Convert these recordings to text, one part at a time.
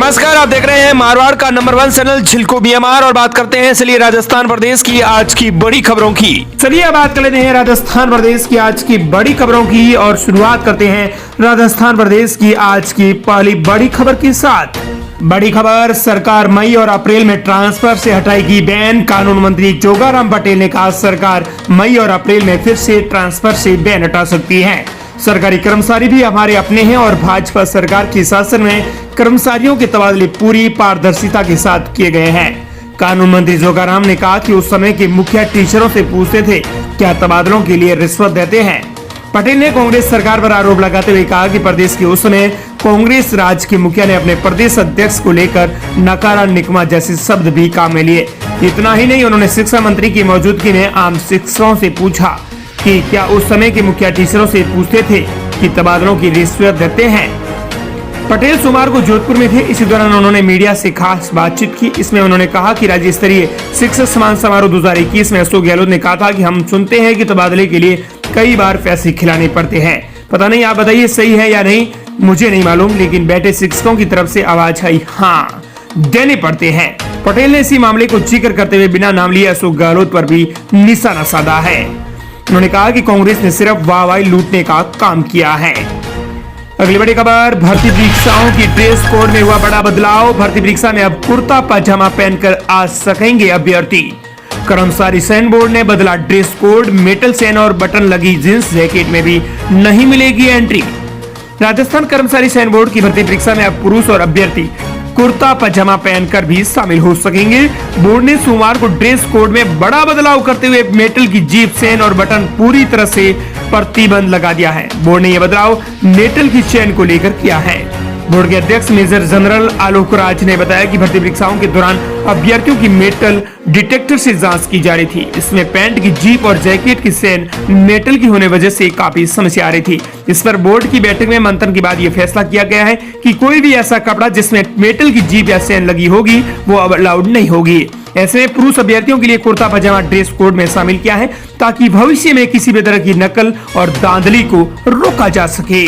नमस्कार, आप देख रहे हैं मारवाड़ का नंबर 1 चैनल झिलको बीएमआर और बात करते हैं चलिए राजस्थान प्रदेश की आज की बड़ी खबरों की। चलिए बात कर लेते हैं राजस्थान प्रदेश की आज की बड़ी खबरों की और शुरुआत करते हैं राजस्थान प्रदेश की आज की पहली बड़ी खबर के साथ। बड़ी खबर, सरकार मई और अप्रैल में ट्रांसफर से हटाएगी बैन। कानून मंत्री जोगाराम पटेल ने कहा सरकार मई और अप्रैल में फिर से ट्रांसफर से बैन हटा सकती है। सरकारी कर्मचारी भी हमारे अपने हैं और भाजपा सरकार के शासन में कर्मचारियों के तबादले पूरी पारदर्शिता के साथ किए गए हैं। कानून मंत्री जोगाराम ने कहा कि उस समय के मुखिया टीचरों से पूछते थे क्या तबादलों के लिए रिश्वत देते हैं। पटेल ने कांग्रेस सरकार पर आरोप लगाते हुए कहा कि प्रदेश के उस समय कांग्रेस राज के मुखिया ने अपने प्रदेश अध्यक्ष को लेकर नकारा निकमा जैसे शब्द भी काम में लिए। इतना ही नहीं, उन्होंने शिक्षा मंत्री की मौजूदगी में आम शिक्षकों से पूछा कि क्या उस समय के मुखिया टीचरों से पूछते थे कि तबादलों की रिश्वत देते हैं। पटेल सोमवार को जोधपुर में थे। इसी दौरान उन्होंने मीडिया से खास बातचीत की। इसमें उन्होंने कहा कि राज्य स्तरीय शिक्षक सम्मान समारोह 2021 में अशोक गहलोत ने कहा था कि हम सुनते हैं कि तबादले के लिए कई बार पैसे खिलाने पड़ते हैं। पता नहीं, आप बताइए सही है या नहीं, मुझे नहीं मालूम, लेकिन बैठे शिक्षकों की तरफ से आवाज आई हाँ देने पड़ते हैं। पटेल ने इसी मामले को जिक्र करते हुए बिना नाम लिए अशोक गहलोत पर भी निशाना साधा है। उन्होंने कहा कि कांग्रेस ने सिर्फ वाहवाही लूटने का काम किया है। अगली बड़ी खबर, भर्ती परीक्षाओं की ड्रेस कोड में हुआ बड़ा बदलाव। भर्ती परीक्षा में अब कुर्ता पजामा पहनकर आ सकेंगे अभ्यर्थी। कर्मचारी चयन बोर्ड ने बदला ड्रेस कोड। मेटल चेन और बटन लगी जींस जैकेट में भी नहीं मिलेगी एंट्री। राजस्थान कर्मचारी चयन बोर्ड की भर्ती परीक्षा में अब पुरुष और अभ्यर्थी कुर्ता पजामा पहनकर भी शामिल हो सकेंगे। बोर्ड ने सोमवार को ड्रेस कोड में बड़ा बदलाव करते हुए मेटल की जीप, चेन और बटन पूरी तरह से प्रतिबंध लगा दिया है। बोर्ड ने यह बदलाव मेटल की चेन को लेकर किया है। बोर्ड के अध्यक्ष मेजर जनरल आलोक राज ने बताया कि भर्ती परीक्षाओं के दौरान अभ्यर्थियों की मेटल डिटेक्टर से जांच की जा रही थी। इसमें पैंट की जीप और जैकेट की चेन मेटल की होने वजह से काफी समस्या आ रही थी। इस पर बोर्ड की बैठक में मंथन के बाद यह फैसला किया गया है कि कोई भी ऐसा कपड़ा जिसमें मेटल की जीप या चेन लगी होगी वो अब अलाउड नहीं होगी। ऐसे में पुरुष अभ्यर्थियों के लिए कुर्ता पजामा ड्रेस कोड में शामिल किया है ताकि भविष्य में किसी भी तरह की नकल और धांधली को रोका जा सके।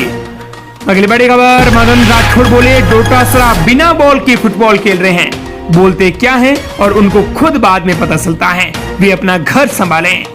अगली बड़ी खबर, मदन राठौड़ बोले डोटासरा बिना बॉल के फुटबॉल खेल रहे हैं। बोलते क्या हैं और उनको खुद बाद में पता चलता है, वे अपना घर संभालें।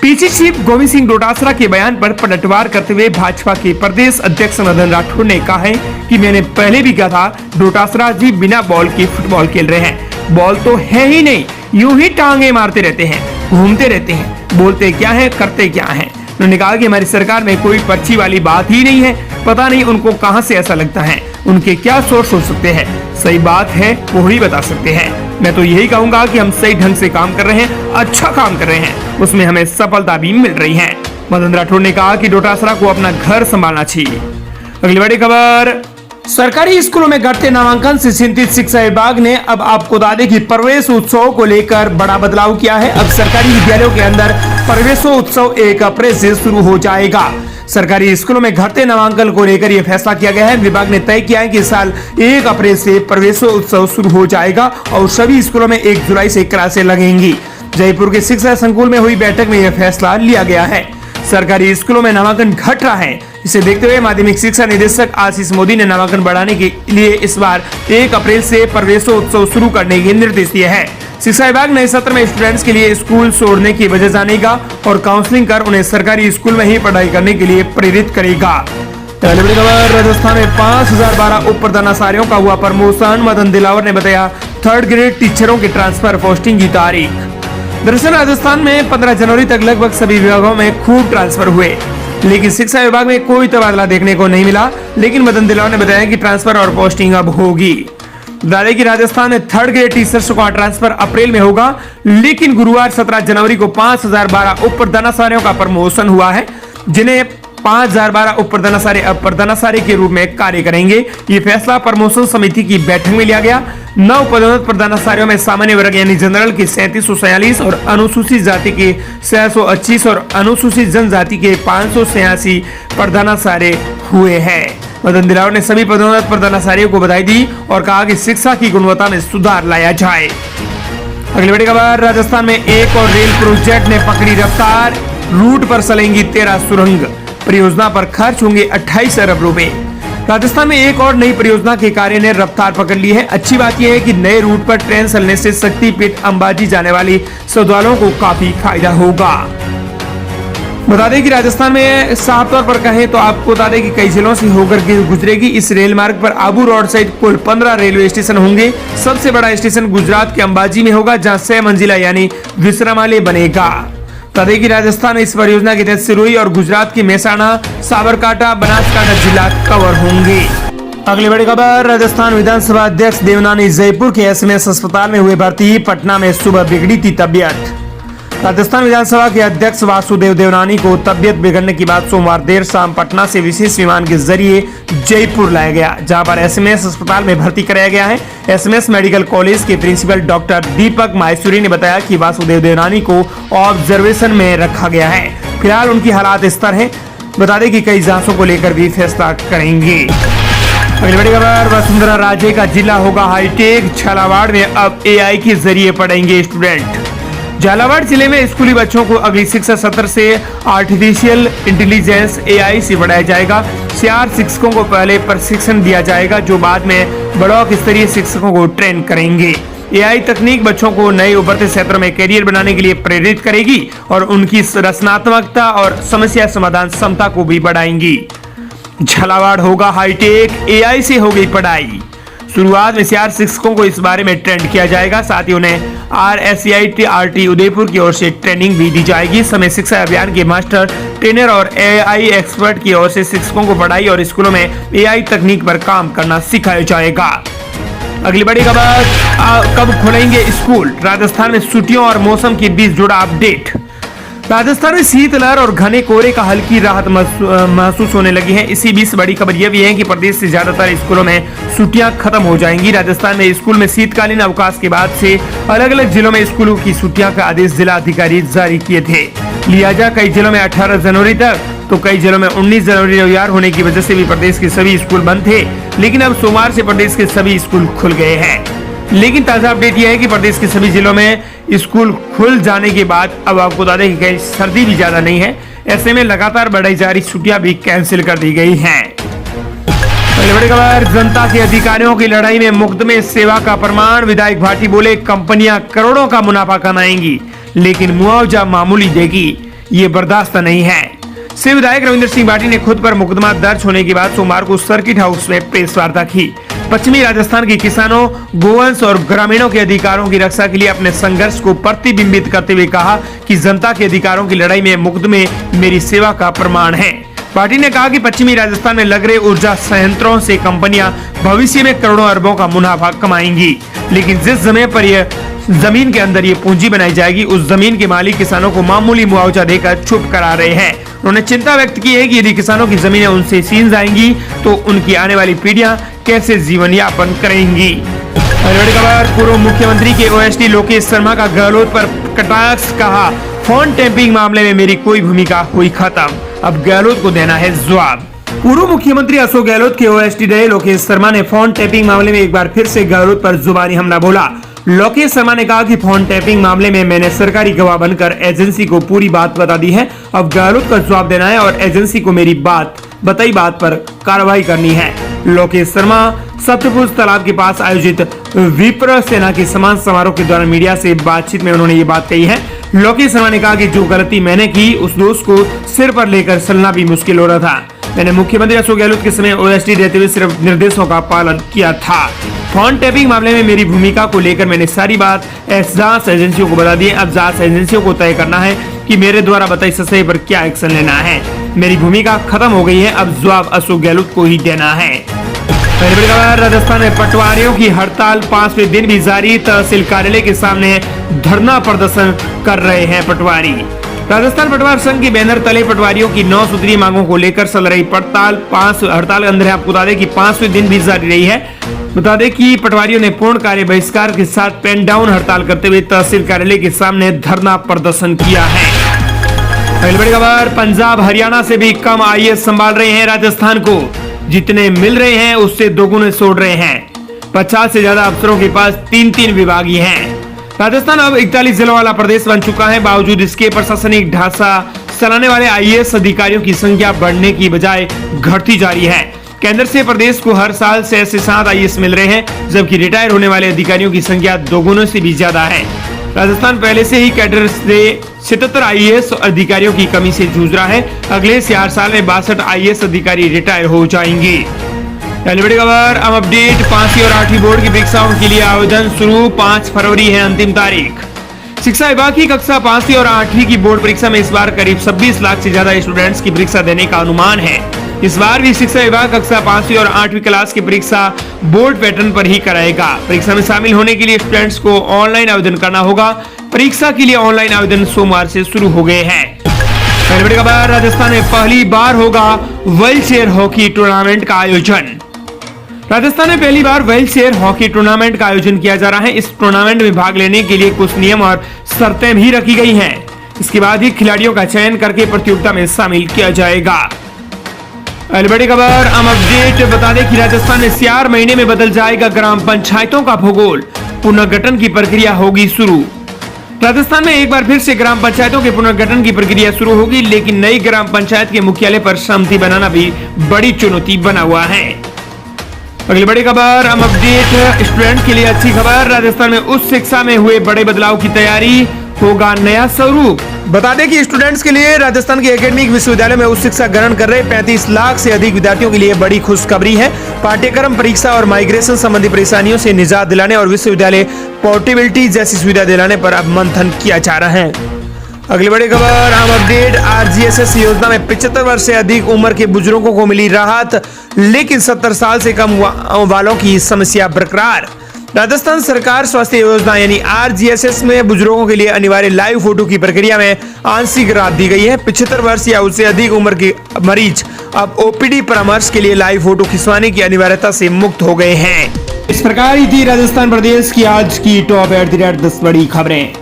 पीसी चीफ गोविंद सिंह डोटासरा के बयान पर पलटवार करते हुए भाजपा के प्रदेश अध्यक्ष मदन राठौड़ ने कहा है कि मैंने पहले भी कहा था डोटासरा जी बिना बॉल के फुटबॉल खेल रहे हैं। बॉल तो है ही नहीं, यूं ही टांगे मारते रहते हैं, घूमते रहते हैं, बोलते क्या है करते क्या है। उन्होंने कहा कि हमारी सरकार में कोई पर्ची वाली बात ही नहीं है। पता नहीं उनको कहां से ऐसा लगता है, उनके क्या सोर्स हो सकते हैं। सही बात है वो ही बता सकते हैं। मैं तो यही कहूंगा कि हम सही ढंग से काम कर रहे हैं, अच्छा काम कर रहे हैं, उसमें हमें सफलता भी मिल रही है। मदन राठौड़ ने कहा कि डोटासरा को अपना घर संभालना चाहिए। अगली बड़ी खबर, सरकारी स्कूलों में घटते नामांकन से चिंतित शिक्षा विभाग ने अब आपको बता दें कि प्रवेश उत्सव को लेकर बड़ा बदलाव किया है। अब सरकारी विद्यालयों के अंदर प्रवेशोत्सव 1 अप्रैल से शुरू हो जाएगा। सरकारी स्कूलों में घटते नामांकन को लेकर यह फैसला किया गया है। विभाग ने तय किया है कि इस साल 1 अप्रैल से प्रवेशोत्सव शुरू हो जाएगा और सभी स्कूलों में 1 जुलाई से क्लासें लगेंगी। जयपुर के शिक्षा संकुल में हुई बैठक में यह फैसला लिया गया है। सरकारी स्कूलों में नामांकन घट रहा है, इसे देखते हुए माध्यमिक शिक्षा निदेशक आशीष मोदी ने नामांकन बढ़ाने के लिए इस बार 1 अप्रैल से प्रवेशोत्सव शुरू करने के निर्देश दिए हैं। शिक्षा विभाग नए सत्र में स्टूडेंट्स के लिए स्कूल छोड़ने की वजह जानेगा और काउंसलिंग कर उन्हें सरकारी स्कूल में ही पढ़ाई करने के लिए प्रेरित करेगा। बड़ी खबर, राजस्थान में 5012 उप प्रधानाचार्यों का हुआ प्रमोशन। मदन दिलावर ने बताया 3rd ग्रेड टीचरों के ट्रांसफर पोस्टिंग की तारीख। दरअसल राजस्थान में 15 जनवरी तक लगभग सभी विभागों में खूब ट्रांसफर हुए, लेकिन शिक्षा विभाग में कोई तबादला देखने को नहीं मिला। लेकिन मदन दिलावर ने बताया कि ट्रांसफर और पोस्टिंग अब होगी। बता दें कि राजस्थान में 3rd ग्रेड टीचर्स का ट्रांसफर अप्रैल में होगा, लेकिन गुरुवार 17 जनवरी को 5012 उप प्रधानाचार्यों का प्रमोशन हुआ है, जिन्हें 5012 उप प्रधानाचार्य अब प्रधानाचार्य के रूप में कार्य करेंगे। ये फैसला प्रमोशन समिति की बैठक में लिया गया। 9 पदोन्नत प्रधानाचार्यों में सामान्य वर्ग यानी जनरल के 3746 और अनुसूचित जाति के 625 और अनुसूचित जनजाति के 586 प्रधानाचार्य हुए हैं। मदन दिलावर ने सभी पदोन्नत प्रधानाचार्यों को बधाई दी और कहा कि शिक्षा की गुणवत्ता में सुधार लाया जाए। अगली बड़ी खबर, राजस्थान में एक और रेल प्रोजेक्ट ने पकड़ी रफ्तार। रूट पर चलेंगी 13 सुरंग। परियोजना पर खर्च होंगे 28 अरब रुपए। राजस्थान में एक और नई परियोजना के कार्य ने रफ्तार पकड़ ली है। अच्छी बात यह है कि नए रूट पर ट्रेन चलने से शक्तिपीठ अंबाजी जाने वाली श्रद्धालुओं को काफी फायदा होगा। बता दें कि राजस्थान में साफ तौर पर कहें तो आपको बता दें कि कई जिलों से होकर के गुजरेगी। इस रेल मार्ग पर आबू रोड सहित कुल 15 रेलवे स्टेशन होंगे। सबसे बड़ा स्टेशन गुजरात के अंबाजी में होगा, जहां 6 मंजिला यानी विश्रामालय बनेगा। बता दें कि राजस्थान इस परियोजना के तहत शुरू हुई और गुजरात की मेहसाणा, साबरकांठा, बनासकांठा जिला कवर होंगे। अगली बड़ी खबर, राजस्थान विधानसभा अध्यक्ष देवनानी जयपुर के एसएमएस अस्पताल में हुए भर्ती। पटना में सुबह बिगड़ी थी तबियत। राजस्थान विधानसभा के अध्यक्ष वासुदेव देवनानी को तबियत बिगड़ने के बाद सोमवार देर शाम पटना से विशेष विमान के जरिए जयपुर लाया गया, जहां पर एसएमएस अस्पताल में भर्ती कराया गया है। एसएमएस मेडिकल कॉलेज के प्रिंसिपल डॉक्टर दीपक माहेश्वरी ने बताया कि वासुदेव देवनानी को ऑब्जर्वेशन में रखा गया है। फिलहाल उनकी हालात स्थिर है। बता दें कि कई जांचों को लेकर भी फैसला करेंगे। अगली बड़ी खबर, वसुंधरा राजे का जिला होगा हाईटेक। झालावाड़ में अब एआई के जरिए पढ़ेंगे स्टूडेंट। झालावाड़ जिले में स्कूली बच्चों को अगली शिक्षा सत्र से आर्टिफिशियल इंटेलिजेंस एआई से पढ़ाया जाएगा। 4 शिक्षकों को पहले प्रशिक्षण दिया जाएगा, जो बाद में ब्लॉक स्तरीय शिक्षकों को ट्रेन करेंगे। एआई तकनीक बच्चों को नए उभरते क्षेत्रों में करियर बनाने के लिए प्रेरित करेगी और उनकी रचनात्मकता और समस्या समाधान क्षमता को भी बढ़ाएंगी। झालावाड़ होगा हाईटेक, एआई से होगी पढ़ाई। शुरुआत में 4 शिक्षकों को इस बारे में ट्रेंड किया जाएगा। साथ ही उन्हें RSCIT उदयपुर की ओर से ट्रेनिंग भी दी जाएगी। समय शिक्षा अभियान के मास्टर ट्रेनर और एआई एक्सपर्ट की ओर से शिक्षकों को पढ़ाई और स्कूलों में एआई तकनीक पर काम करना सिखाया जाएगा। अगली बड़ी खबर, कब खुलेंगे स्कूल। राजस्थान में छुट्टियों और मौसम के बीच जुड़ा अपडेट। राजस्थान में शीतलहर और घने कोहरे का हल्की राहत महसूस होने लगी है। इसी बीच बड़ी खबर यह भी है कि प्रदेश से ज्यादातर स्कूलों में छुट्टियां खत्म हो जाएंगी। राजस्थान में स्कूल में शीतकालीन अवकाश के बाद से अलग अलग जिलों में स्कूलों की छुट्टियां का आदेश जिला अधिकारी जारी किए थे। लिहाजा कई जिलों में 18 जनवरी तक तो कई जिलों में 19 जनवरी रविवार होने की वजह से भी प्रदेश के सभी स्कूल बंद थे, लेकिन अब सोमवार से प्रदेश के सभी स्कूल खुल गए हैं। लेकिन ताजा अपडेट यह है कि प्रदेश के सभी जिलों में स्कूल खुल जाने के बाद अब आपको बता दें कि कहीं सर्दी भी ज्यादा नहीं है। ऐसे में लगातार बढ़ाई जा रही छुट्टियां भी कैंसिल कर दी गई हैं। बड़ी खबर, जनता के अधिकारियों की लड़ाई में मुकदमे सेवा का प्रमाण। विधायक भाटी बोले कंपनियां करोड़ों का मुनाफा कमाएंगी, लेकिन मुआवजा मामूली देगी, ये बर्दाश्त नहीं है। से विधायक रविंद्र सिंह भाटी ने खुद पर मुकदमा दर्ज होने के बाद सोमवार को सर्किट हाउस में प्रेस वार्ता की। पश्चिमी राजस्थान के किसानों, गोवंश और ग्रामीणों के अधिकारों की रक्षा के लिए अपने संघर्ष को प्रतिबिंबित करते हुए कहा कि जनता के अधिकारों की लड़ाई में मुकदमे मेरी सेवा का प्रमाण है। पार्टी ने कहा कि पश्चिमी राजस्थान में लग रहे ऊर्जा संयंत्रों से कंपनियां भविष्य में करोड़ों अरबों का मुनाफा कमाएंगी, लेकिन जिस समय पर यह जमीन के अंदर ये पूंजी बनाई जाएगी, उस जमीन के मालिक किसानों को मामूली मुआवजा देकर चुप करा रहे हैं। उन्होंने चिंता व्यक्त की है कि यदि किसानों की जमीनें उनसे छीन जाएंगी तो उनकी आने वाली पीढ़ियां कैसे जीवन यापन करेंगी। बड़ी खबर, पूर्व मुख्यमंत्री के ओएसडी लोकेश शर्मा का गहलोत पर कटाक्ष। कहा फोन टैपिंग मामले में मेरी कोई भूमिका हुई खत्म, अब गहलोत को देना है जवाब। पूर्व मुख्यमंत्री अशोक गहलोत के ओएसडी रहे लोकेश शर्मा ने फोन टैपिंग मामले में एक बार फिर से गहलोत पर जुबानी हमला बोला। लोकेश शर्मा ने कहा कि फोन टैपिंग मामले में मैंने सरकारी गवाह बनकर एजेंसी को पूरी बात बता दी है, अब गहलोत का जवाब देना है और एजेंसी को मेरी बताई बात पर कार्रवाई करनी है। लोकेश शर्मा सप्तपुर तालाब के पास आयोजित विप्र सेना के सम्मान समारोह के दौरान मीडिया से बातचीत में उन्होंने ये बात कही है। लोकेश शर्मा ने कहा कि जो गलती मैंने की उस दोष को सिर पर लेकर चलना भी मुश्किल हो रहा था। मैंने मुख्यमंत्री अशोक गहलोत के समय ओएसडी रहते हुए सिर्फ निर्देशों का पालन किया था। फोन टैपिंग मामले में मेरी भूमिका को लेकर मैंने सारी बात जांच एजेंसियों को बता दी। अब जांच एजेंसियों को तय करना है कि मेरे द्वारा बताई सच्चाई पर क्या एक्शन लेना है। मेरी भूमिका खत्म हो गई है, अब जवाब अशोक गहलोत को ही देना है। राजस्थान में पटवारियों की हड़ताल 5वें दिन भी जारी। तहसील कार्यालय के सामने धरना प्रदर्शन कर रहे हैं पटवारी। राजस्थान पटवार संघ के बैनर तले पटवारियों की 9 सूत्रीय मांगों को लेकर चल रही हड़ताल अंदर आपको बता दें कि 5वें दिन भी जारी रही है। बता दें कि पटवारियों ने पूर्ण कार्य बहिष्कार के साथ पेन डाउन हड़ताल करते हुए तहसील कार्यालय के सामने धरना प्रदर्शन किया है। पहली बड़ी खबर, पंजाब हरियाणा से भी कम आईएएस संभाल रहे हैं राजस्थान को। जितने मिल रहे हैं उससे दोगुने छोड़ रहे हैं। 50 से ज्यादा अफसरों के पास 3-3 विभाग ही हैं। राजस्थान अब 41 जिलों वाला प्रदेश बन चुका है। बावजूद इसके प्रशासनिक ढांचा चलाने वाले आईएएस अधिकारियों की संख्या बढ़ने की बजाय घटती जा रही है। केंद्र से प्रदेश को हर साल 6 से 7 आईएएस मिल रहे हैं, जबकि रिटायर होने वाले अधिकारियों की संख्या दोगुने से भी ज्यादा है। राजस्थान पहले से ही कैडर से 77 आईएएस अधिकारियों की कमी से जूझ रहा है। अगले 4 साल में 62 आईएएस अधिकारी रिटायर हो जाएंगे। बड़ी खबर, अब अपडेट। 5वीं और 8वीं बोर्ड की परीक्षाओं के लिए आवेदन शुरू, 5 फरवरी है अंतिम तारीख। शिक्षा विभाग की कक्षा 5वीं और 8वीं की बोर्ड परीक्षा में इस बार करीब 26 लाख से ज्यादा स्टूडेंट्स की परीक्षा देने का अनुमान है। इस बार भी शिक्षा विभाग कक्षा 5वीं और 8वीं क्लास की परीक्षा बोर्ड पैटर्न पर ही कराएगा। परीक्षा में शामिल होने के लिए स्टूडेंट्स को ऑनलाइन आवेदन करना होगा। परीक्षा के लिए ऑनलाइन आवेदन सोमवार से शुरू हो गए हैं। बड़ी खबर, राजस्थान में पहली बार होगा व्हील चेयर हॉकी टूर्नामेंट का आयोजन। राजस्थान में पहली बार व्हील चेयर हॉकी टूर्नामेंट का आयोजन किया जा रहा है। इस टूर्नामेंट में भाग लेने के लिए कुछ नियम और शर्तें भी रखी गई हैं। इसके बाद ही खिलाड़ियों का चयन करके प्रतियोगिता में शामिल किया जाएगा। बड़ी खबर, हम अपडेट बता दें कि राजस्थान में 4 महीने में बदल जाएगा ग्राम पंचायतों का भूगोल, पुनर्गठन की प्रक्रिया होगी शुरू। राजस्थान में एक बार फिर से ग्राम पंचायतों के पुनर्गठन की प्रक्रिया शुरू होगी, लेकिन नई ग्राम पंचायत के मुख्यालय पर सहमति बनाना भी बड़ी चुनौती बना हुआ है। अगली बड़ी खबर, हम अपडेट स्टूडेंट के लिए अच्छी खबर। राजस्थान में उच्च शिक्षा में हुए बड़े बदलाव की तैयारी, होगा नया स्वरूप। बता दें कि स्टूडेंट्स के लिए राजस्थान के एकेडमिक विश्वविद्यालय में उच्च शिक्षा ग्रहण कर रहे 35 लाख से अधिक विद्यार्थियों के लिए बड़ी खुशखबरी है। पाठ्यक्रम, परीक्षा और माइग्रेशन संबंधी परेशानियों से निजात दिलाने और विश्वविद्यालय पोर्टेबिलिटी जैसी सुविधा दिलाने पर अब मंथन किया जा रहा है। अगली बड़ी खबर, आम अपडेट। आरजीएसएस योजना में 75 वर्ष से अधिक उम्र के बुजुर्गों को मिली राहत, लेकिन 70 साल से कम वालों की समस्या बरकरार। राजस्थान सरकार स्वास्थ्य योजना यानी आरजीएसएस में बुजुर्गों के लिए अनिवार्य लाइव फोटो की प्रक्रिया में आंशिक राहत दी गई है। 75 वर्ष या उससे अधिक उम्र के मरीज अब ओपीडी परामर्श के लिए लाइव फोटो खिंचवाने की अनिवार्यता से मुक्त हो गए हैं। इस प्रकार ही थी राजस्थान प्रदेश की आज की टॉप 10 बड़ी खबरें।